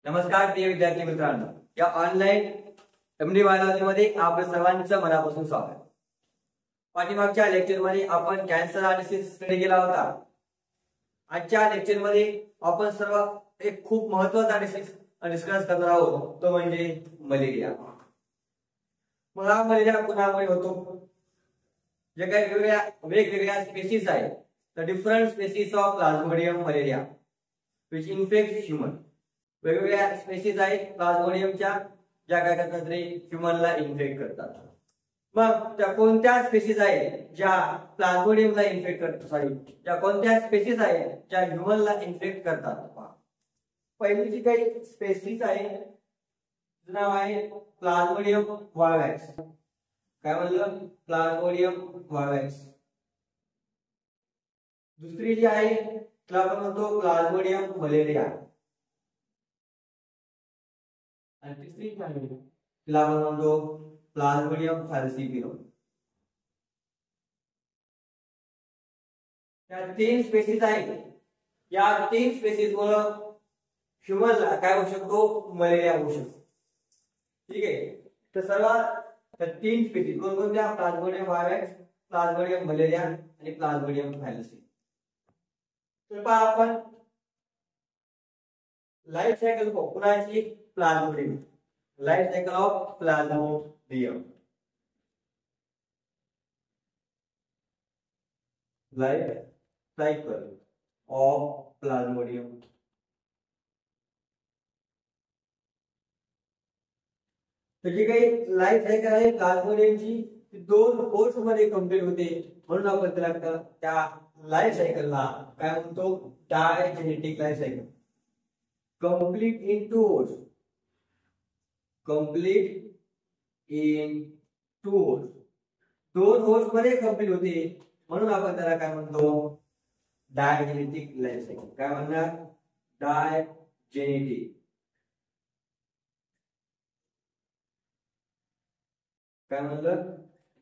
नमस्कार प्रिय विद्यार्थी मित्रांनो, या ऑनलाईन एमडी बायोलॉजी मध्ये आपल्या सर्वांचं मनापासून स्वागत. पाठीमागच्या लेक्चर मध्ये आपण कॅन्सर हा डिसीज स्टडी केला होता. आजच्या लेक्चर मध्ये आपण सर्व एक खूप महत्त्वाचा डिसीज डिस्कस करणार आहोत, तो म्हणजे मलेरिया. मग हा मलेरिया कोणामुळे होतो? जे काही वेगवेगळ्या स्पेसीज आहेत, the different species of plasmodium malaria which infect human. वेगवेगळ्या स्पेसीज आहेत प्लाझ्मोडियमच्या, ज्या काय करतात रे ह्यूमनला इन्फेक्ट करतात. मग त्या कोणत्या स्पेसीज आहेत ज्या प्लाझ्मोडियमला इन्फेक्ट करतात, ज्या कोणत्या स्पेसीज आहेत ज्या ह्यूमनला इन्फेक्ट करतात? पहिली जी काही स्पेसीज आहे तिचं नाव आहे प्लाझ्मोडियम वायवॅक्स. काय म्हणलं? प्लाझ्मोडियम वायवॅक्स. दुसरी जी आहे तिला आपण म्हणतो प्लाझ्मोडियम मलेरिया. आणि तिसरी जी आहे तिला आपण म्हणतो प्लाझ्मोडियम फॅल्सिपिरम. या तीन स्पेसीज आहेत. या तीन स्पेसीज मुळे ह्यूमनला काय होऊ शकतो? मलेरिया होऊ शकतो. ठीक आहे. तर सर्वात तीन स्पेसीज कोणकोणत्या? प्लाझ्मोडियम वायवॅक्स, प्लाझ्मोडियम मलेरिया आणि प्लाझ्मोडियम फॅल्सिपिरम. तर पहा आपण लाइफ सायकल कुणाची? Plasmodium. Life cycle of plasmodium. Life cycle of plasmodium. तर जी काही लाइफ सायकल आहे प्लाझ्मोडियमची ती दोन होस्ट मध्ये कंप्लीट होते, म्हणून आपण त्याला त्या लाइफ सायकलला काय म्हणतो? Digenetic life cycle. Complete in two host. Complete in two host. दोन होस्ट मध्ये कंप्लीट होते, म्हणून आपण त्याला काय म्हणतो? Digenetic life cycle. काय म्हणणार? डायजेनेटिक. काय म्हणलं?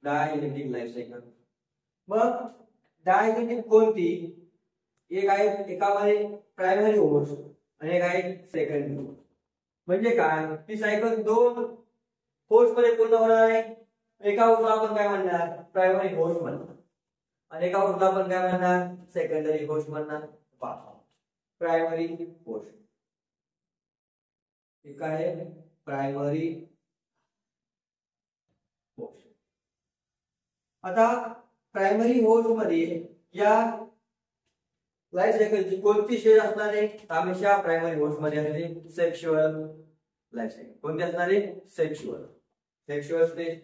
Digenetic life cycle. मग डायजेनेटिक कोणती? एक आहे एकामध्ये प्रायमरी होस्ट आणि एक आहे सेकंडरी होस्ट. म्हणजे काय? ती सायकल दोन होस्ट मध्ये पूर्ण होणार आहे. एका होस्टला आपण काय म्हणणार? प्रायमरी होस्ट म्हणणार, आणि एका होस्टला आपण काय म्हणणार? सेकंडरी होस्ट म्हणणार. प्रायमरी होस्ट एक आहे प्रायमरी होस्ट. आता प्रायमरी होस्ट मध्ये या लाइफ सायकलची कोणती स्टेज असणार आहे? हमेशा प्रायमरी होस्ट मध्ये असते सेक्शुअल लाइफ सायकल. कोणती असणार आहे? Sexual. Sexual stage.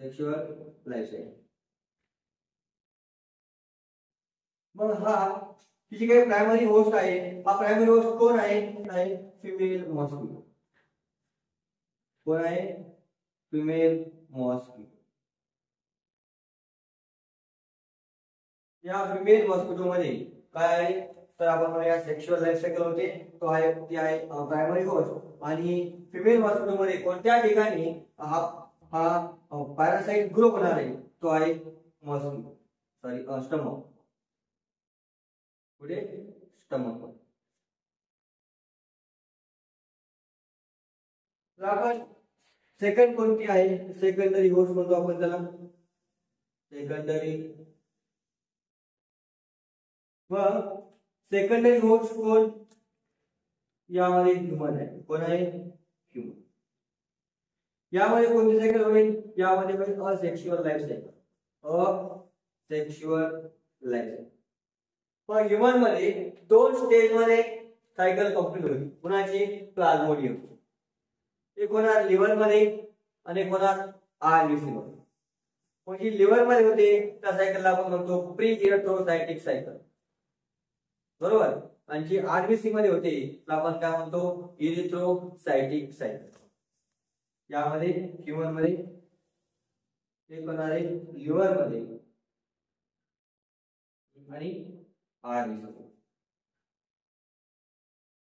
Sexual life cycle. मग ही जी काही प्रायमरी होस्ट आहे, हा प्रायमरी होस्ट कोण आहे? Female mosquito. कोण आहे? Female mosquito. या फिमेल मॉस्किटो मध्ये काय आहे? तर आपण म्हणूया सेक्शुअल लाइफ सायकल होते, तो आहे ती आहे प्रायमरी होस्ट. आणि फिमेल मॉस्किटो मध्ये कोणत्या ठिकाणी हा पॅरासाइट ग्रो होणार आहे, तो आहे मॉस्किटो स्टमक. पुढे स्टमक. आपण सेकंड कोणती आहे? सेकंडरी होस्ट म्हणतो आपण त्याला. सेकंडरी. व सेकंडरी होस्ट कोण? यामध्ये ह्यूमन आहे. कोण आहे? ह्यूमन. यामध्ये कोणती सायकल होईल? यामध्ये होईल asexual life cycle. Asexual life cycle. पण ह्यूमन मध्ये दोन स्टेज मध्ये सायकल कंप्लीट होईल. कुणाची? प्लाझ्मोडियम. एक होणार लिव्हर मध्ये आणि एक होणार आरबीसी मध्ये. म्हणजे लिव्हर मध्ये होते त्या सायकलला आपण म्हणतो प्री इरिथ्रोसायटिक सायकल, बरोबर. आणि जी आरबीसी मध्ये होते त्याला आपण काय म्हणतो? इरिथ्रोसायटिक सायकल. यामध्ये ह्यूमन मध्ये एक होणार आहे लिव्हर मध्ये आणि आरबीसी.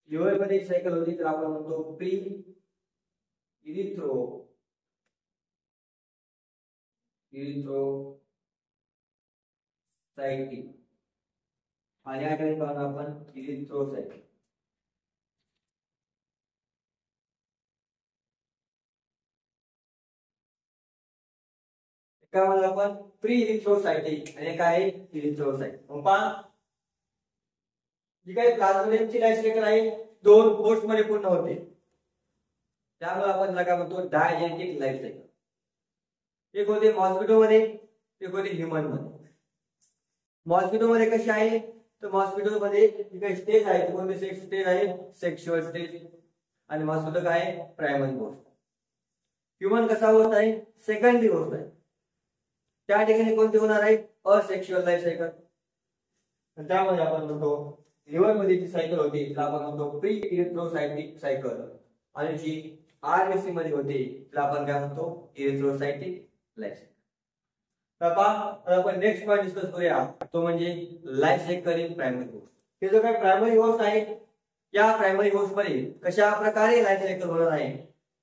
लिव्हर मध्ये एक सायकल होती तर आपण म्हणतो प्री इरिथ्रोसायटिक आणि या ठिकाणी पाहून आपण इरिथ्रोसाइट. काय म्हणलं आपण प्री इरिथ्रोसाइटिक आणि काय इरिथ्रोसाइट. पहा जी काही प्लाझ्मोडेमची लाईफ सायकल आहे दोन पोस्ट मध्ये पूर्ण होते, त्यामुळे आपण त्याला काय म्हणतो डायजेनेटिक लाईफ सायकल. एक होते मॉस्किटो मध्ये, एक होते ह्युमन मध्ये. मॉस्किटो मध्ये कशी आहे तर मॉस्किटो मध्ये जी काही स्टेज आहे ती कोणती सेक्स स्टेज आहे, सेक्शुअल स्टेज. आणि मॉस्किटो काय आहे प्रायमरी पोस्ट. ह्युमन कसा होत आहे सेकंडरी होत आहे, त्या ठिकाणी कोणती होणार आहे असेक्शुअल लाईफ सायकल. त्यामध्ये आपण म्हणतो लिव्हर मध्ये जी सायकल होती तिला आपण म्हणतो प्री इरिथ्रोसाइटिक सायकल, आणि जी आरबीसी मध्ये होती तिला आपण काय म्हणतो इरिथ्रोसाइटिक लाईफ सायकल. तर आपण नेक्स्ट पॉईंट डिस्कस करूया, तो म्हणजे life cycle in primary host. हे जो काही प्रायमरी होस्ट आहे या प्रायमरी होस्ट मध्ये कशा प्रकारे लाईफ सायकल होणार आहे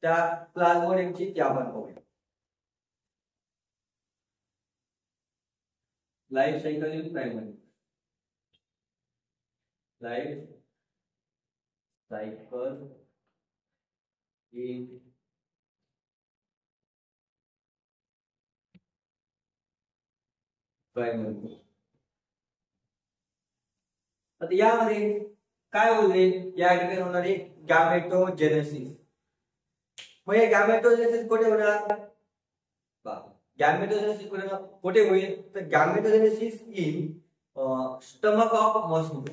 त्या प्लाझ्मोडेमची ती आपण पाहूया. Life cycle in primary. Life cycle in primary. आता यामध्ये काय होईल या ठिकाणी होणार आहे गॅमेटोजेनेसिस. मग हे गॅमेटोजेनेसिस कुठे होणार, गॅमेटोजेनेसिस कुठे होईल तर gametogenesis in stomach of mosquito.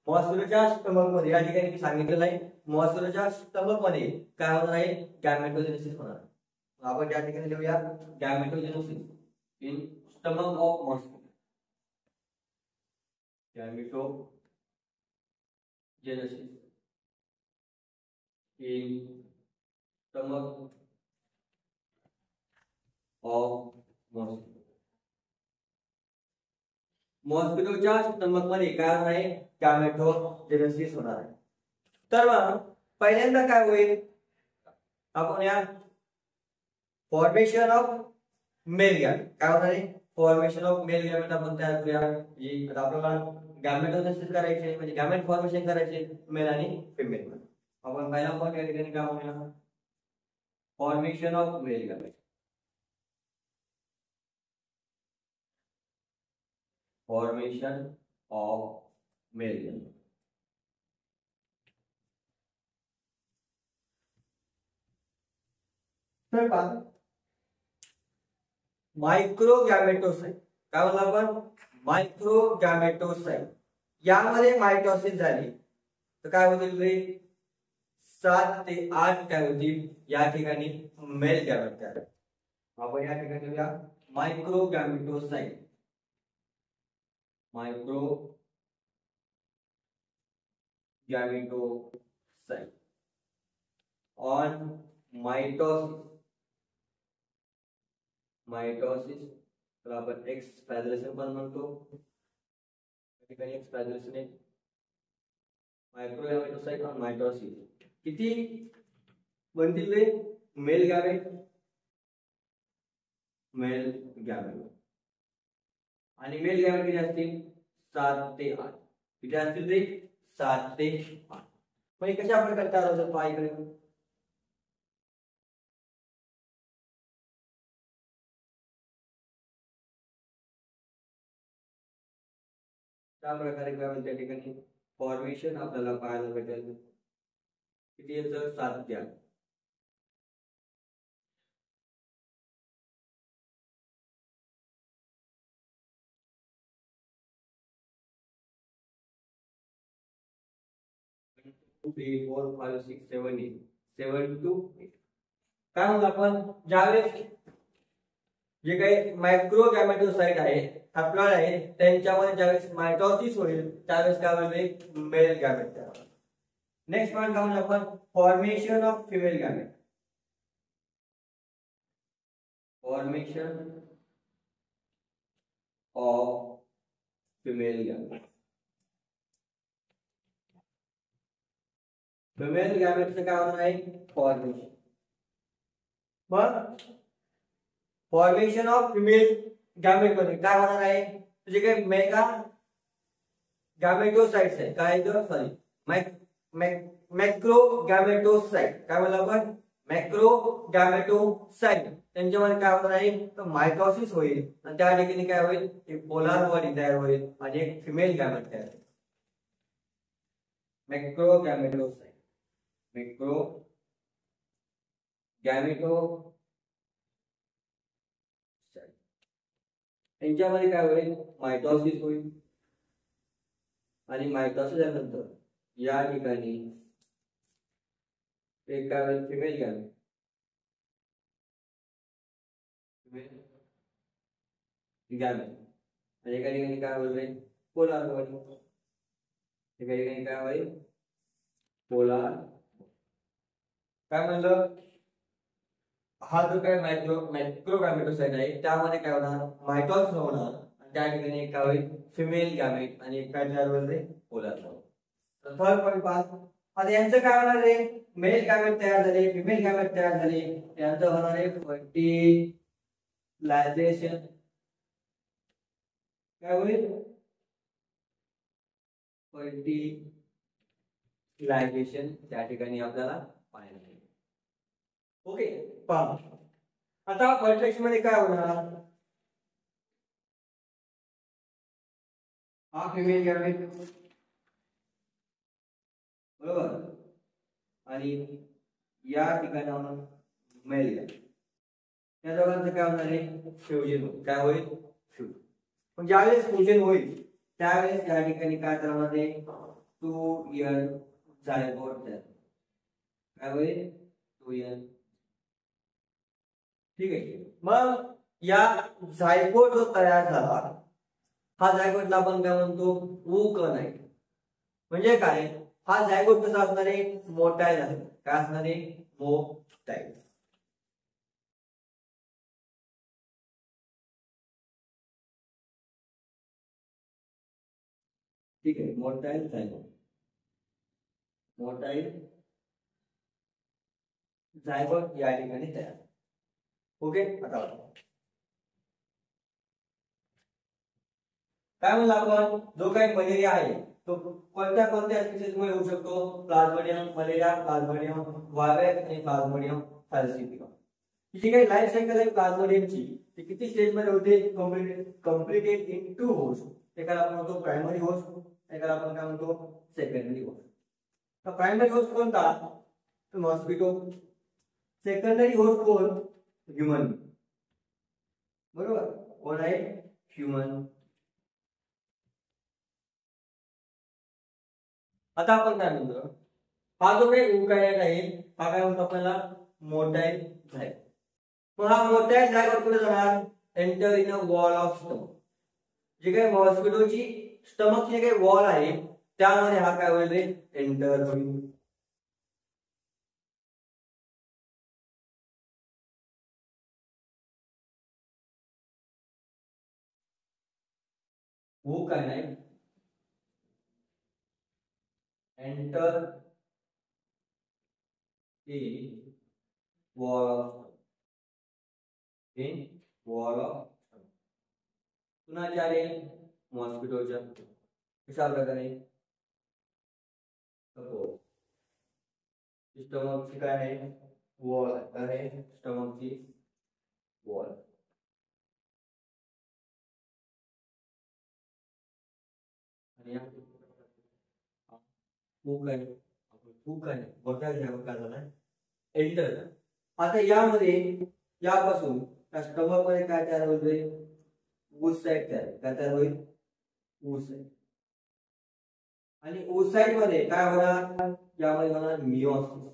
मॉस्किटोच्या स्टमक मध्ये या ठिकाणी मी सांगितलेलं आहे मॉस्किटोच्या स्टमक मध्ये काय होणार आहे गॅमेटोजेनेसिस होणार. आपण त्या ठिकाणी लिहूया gametogenesis in stomach of mosquito. Gametogenesis in stomach of mosquito. मॉस्किटोच्या स्टमक मध्ये काय होणार आहे गॅमेटोजेनेसिस होणार आहे. तर मग पहिल्यांदा काय होईल आपण या फॉर्मेशन ऑफ मेल गॅमेट काय होणार आहे फॉर्मेशन ऑफ मेल गॅमेट आपण तयार करूया. आपल्याला गॅमेटोजेनेसिस करायचे म्हणजे गॅमेट फॉर्मेशन करायचे मेल आणि फिमेल मध्ये. आपण पहिला पॉईंट या ठिकाणी काय म्हणूया formation of male gamete. Formation of male gamete. तर पहा मायक्रोगॅमेटोसाइट काय म्हणलं आपण मायक्रोगॅमेटोसाइट यामध्ये मायटोसिस झाली तर काय होतील रे 7 ते 8 काय होतील या ठिकाणी मेल गॅमेट तयार. आपण या ठिकाणी लिहूया मायक्रोगॅमेटोसाइट. मायक्रोगॅमेटोसाइट ऑन मायटोसिस तर आपण एक्सपॅज्युलेशन पण म्हणतो. ठिकाणी एक्सपॅज्युलेशन आहे मायक्रोगॅमेटोसाइट ऑन मायटोसिस. किती बनतील रे मेल गॅमेट आणि मेल गॅमेट किती असतील 7 ते 8. किती असतील रे 7 ते 8. मग कशा प्रकारे तयार होतात पहा इकडे. त्या प्रकारे काय होईल त्या ठिकाणी फॉर्मेशन आपल्याला पाहायला भेटेल. किती येतं 7 ते 8. Three 4 5 6 7 8 7 to 8. काय म्हणतो आपण ज्यावेळेस जे काही मायक्रोगॅमेटोसाइट आहे हॅप्लॉइड आहे त्यांच्यामध्ये ज्यावेळेस मायटोसिस होईल त्यावेळेस काय होईल मेल गॅमेट तयार होईल. नेक्स्ट पॉइंट काय म्हणतो आपण formation of female gamete. Formation of female gamete. Female गॅमेटचं काय होणार आहे फॉर्मेशन. मग फॉर्मेशन ऑफ फिमेल गॅमेट मध्ये काय होणार आहे जे काही मेगा गॅमेटोसाइट्स आहे. काय सॉरी मॅक्रो गॅमेटोसाइट. काय म्हणलं आपण? मॅक्रो गॅमेटोसाइट. त्यांच्यामध्ये काय होणार आहे? तर मायटॉसिस होईल आणि त्या ठिकाणी काय होईल? एक पोलार बॉडी तयार होईल आणि एक फिमेल गॅमेट तयार होईल. मॅक्रो गॅमेटोसाइट. मॅक्रो गॅमेटोसाइट. त्यांच्यामध्ये काय होईल? मायटॉसिस होईल आणि मायटॉसिस झाल्यानंतर या ठिकाणी एक काय होईल? Female gamete. गॅमेट आणि एका ठिकाणी काय होईल? Polar body. एका ठिकाणी काय होईल? पोलार. काय म्हणलं? हा जो काय मॅक्रो गॅमेटोसाइट आहे त्यामध्ये काय होणार? मायटॉसिस होणार आणि त्या ठिकाणी एक काय होईल? फिमेल गॅमेट आणि एक काय तयार होईल? Polar body. तर थर्ड पॉईंट पहा. आता यांचं काय होणार आहे? मेल गॅमेट तयार झाले, फिमेल गॅमेट तयार झाले, यांचं होणार आहे फर्टिलायझेशन. काय होईल? फर्टिलायझेशन त्या ठिकाणी आपल्याला पाहायला मिळेल. ओके पहा. आता फर्टिलायझेशन मध्ये काय होणार? हा फिमेल गॅमेट बरोबर आणि या ठिकाणावर मेल गॅमेट. या दोघांचं काय होणार आहे? फ्युजन होईल. काय होईल? फ्युजन. पण ज्यावेळेस फ्युजन होईल त्यावेळेस या ठिकाणी काय होणार आहे? 2n झायगोट तयार. काय होईल? 2n. ठीक आहे. मग या झायगोट जो तयार झाला हा झायगोटला आपण काय म्हणतो? ओकनाइट. म्हणजे काय? हा झायगोट कसा असणार आहे? मोटाईल असणार. काय असणार आहे? मोटाईल. ठीक आहे. Motile zygote. मोटाईल झायगोट या ठिकाणी तयार. ओके. आता काय म्हणलं आपण? जो काही मलेरिया आहे तो कोणत्या कोणत्या स्पीसीज मुळे होऊ शकतो? प्लाझ्मोडियम मलेरिया, प्लाझ्मोडियम वायरस आणि प्लाझ्मोडियम फॅलसिफिकम. जी काही लाईफ सायकल आहे प्लाझ्मोडियमची ती किती स्टेज मध्ये होते? Completed in 2 host. एकाला आपण म्हणतो प्रायमरी होस्ट, एकाला आपण काय म्हणतो? Secondary host. तर प्रायमरी होस्ट कोणता? तर मॉस्किटो. सेकंडरी होस्ट कोण? ह्यूमन. बरोबर. कोण आहे? ह्यूमन. आता आपण काय म्हणतो? हा जो काही युकॅरियोट आहे हा काय म्हणतो आपल्याला? Motile zygote. मग हा मोटाईल झायगोट कुठे जाणार? Enter in a wall of stomach. जे काही मॉस्किटोची स्टमक जे काही वॉल आहे त्यामध्ये हा काय होईल? एंटर होईल. वो काय नाही एंटर इन वॉल ऑफ कुणाच्या आले? मॉस्किटोच्या. कशा प्रकारे? स्टमकची काय आहे? वॉल आहे. स्टमकची वॉल. आणि एंटर. आता यामध्ये यापासून त्या स्टमक मध्ये काय तयार होईल? oocyte तयार. काय तयार होईल? oocyte. आणि oocyte मध्ये काय होणार? यामध्ये होणार मिओसिस.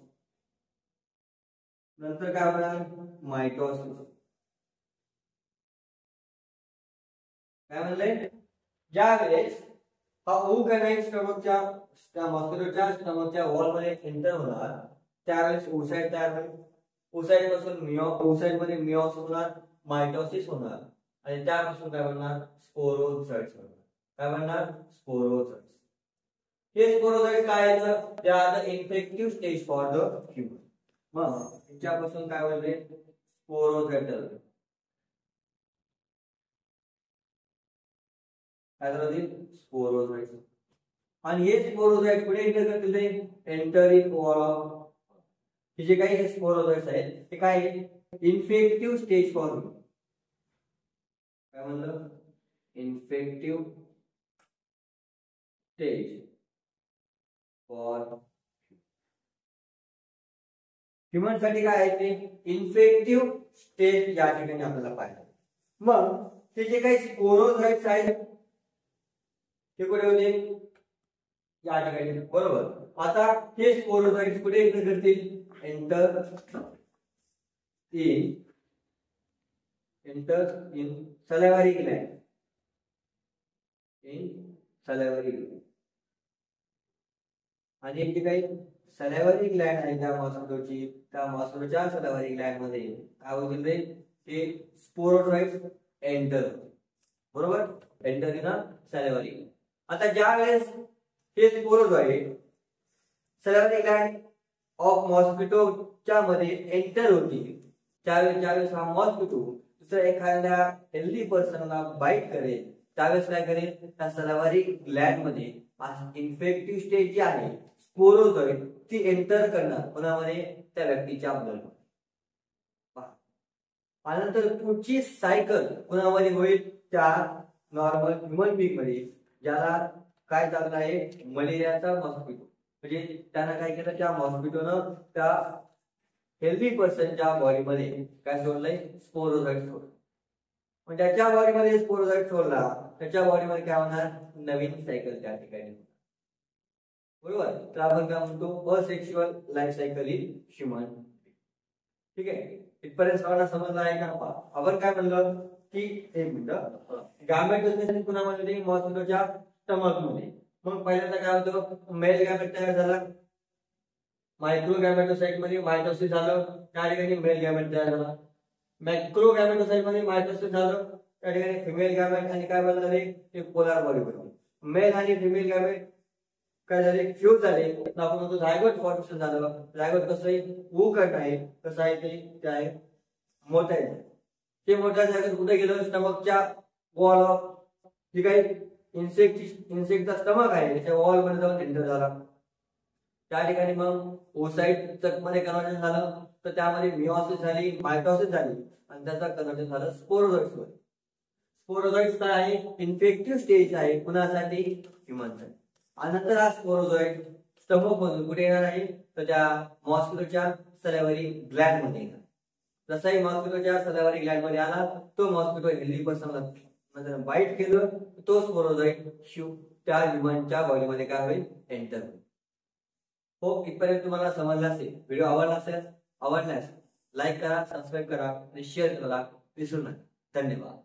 नंतर काय होणार? मायटोसिस. काय म्हणले? ज्यावेळेस हा oocyte स्टमकच्या मॉस्किटोच्या स्टमकच्या वॉल मध्ये एंटर होणार त्यावेळेस oocyte तयार होईल. oocyte पासून oocyte मध्ये मिओसिस होणार, मायटोसिस होणार आणि त्यापासून काय होणार? स्पोरोझाइट्स होणार. काय होणार? स्पोरोझाइट्स. हे स्पोरोझाइट्स काय आहेत? They are the infective stage for the human. मग त्याच्यापासून काय होईल? स्पोरोझाइट. काय होईल? स्पोरोझाइट्स. आणि हे स्पोरोझोइट कुठे एंटर करतील ते एंटर इन वॉल ऑफ, हे जे काही स्पोरोझोइट्स आहेत ते काय इन्फेक्टिव्ह स्टेज फॉर, काय म्हणलं इन्फेक्टिव्ह स्टेज फॉर ह्युमन साठी काय आहे ते इन्फेक्टिव्ह स्टेज या ठिकाणी आपल्याला पाहिजे. मग ते जे काही स्पोरोझोइट्स आहेत ते कुठे होते या ठिकाणी, बरोबर. आता हे स्पोरोझोइट्स कुठे एंटर करतील enter in salivary gland, in salivary gland. आणि जे काही सलायव्हरी ग्लँड आहे त्या मॉस्किटोची, त्या मॉस्किटोच्या सलायव्हरी ग्लँड मध्ये काय होतील रे ते स्पोरोझोइट्स एंटर, बरोबर, एंटर इन सलायव्हरी. आता ज्या वेळेस हे स्पोरोझोइट सलायव्हरी ग्लँड ऑफ मॉस्किटोच्या मध्ये एंटर होतील, ज्यावेळेस हा मॉस्किटो दुसऱ्या एखाद्या हेल्दी पर्सनला बाईट करेल त्यावेळेस काय करेल त्या सलायव्हरी ग्लँड मध्ये इन्फेक्टिव्ह स्टेज जी आहे स्पोरोझोइट ती एंटर करणार कोणामध्ये त्या व्यक्तीच्या ब्लडमध्ये. आणि नंतर पुढची सायकल कोणामध्ये होईल त्या नॉर्मल ह्युमन बीइंग मध्ये, ज्याला काय चाललं आहे मलेरियाचा मॉस्किटो, म्हणजे त्यानं काय केलं त्या मॉस्किटोनं त्या हेल्दी पर्सनच्या बॉडीमध्ये काय सोडलंय स्पोरोझोइट सोडलं. पण त्याच्या बॉडीमध्ये स्पोरोझोइट सोडला त्याच्या बॉडीमध्ये काय होणार नवीन सायकल त्या ठिकाणी, बरोबर. तर आपण काय म्हणतो asexual life cycle in human. ठीक आहे, इथपर्यंत सगळ्यांना समजलं आहे का? आपण काय म्हणलं की एक मिनिट गॅमेटोजेनेसिस कुणामध्ये मॉस्किटोच्या स्टमक मध्ये. मग पहिल्यांदा काय होतं मेल गॅमेट तयार झाला, मायक्रो गॅमेटोसाइट मध्ये मायटोसिस झालं, त्या ठिकाणी मेल गॅमेट तयार झाला. मॅक्रो गॅमेटोसाइट मध्ये मायटोसिस झालं, त्या ठिकाणी फिमेल गॅमेट आणि काय बनले ते पोलार बॉडी बनले. मेल आणि फिमेल गॅमेट काय झाले फ्यूज झाले, आपण म्हणतो झायगोट फॉर्मेशन झालं. झायगोट कसं आहे ऊकट आहे, कसं आहे ते आहे मोठं आहे. ते मोठ्या जागेत कुठे गेलं स्टमकच्या वॉल ऑफ, जी काही इन्सेक्टचा स्टमक आहे त्याच्या वॉल मध्ये जाऊन एंटर झाला. त्या ठिकाणी मग ओसाइट मध्ये कन्वर्जन झालं, तर त्यामध्ये मिओसिस झाली, मायटोसिस झाली आणि त्याचा कन्वर्जन झालं स्पोरोझोइट्स मध्ये. स्पोरोझोइट्स काय आहे इन्फेक्टिव्ह स्टेज आहे कुणासाठी ह्युमनसाठी. आणि नंतर हा स्पोरोझोइट स्टमक मधून कुठे येणार आहे तर त्या मॉस्किटोच्या सलायव्हरी ग्लँड मध्ये येणार. जसाही मॉस्किटोच्या सलायव्हरी ग्लँड मध्ये आला तो मॉस्किटो हेल्दी पर्सनला बाईट केलं तो स्पोरोझोइट त्या ह्युमनच्या बॉडीमध्ये काय होईल एंटर होईल. हो, इथपर्यंत तुम्हाला समजलं असेल. व्हिडिओ आवडल्यास लाईक करा, सबस्क्राईब करा आणि शेअर करायला विसरू नका. धन्यवाद.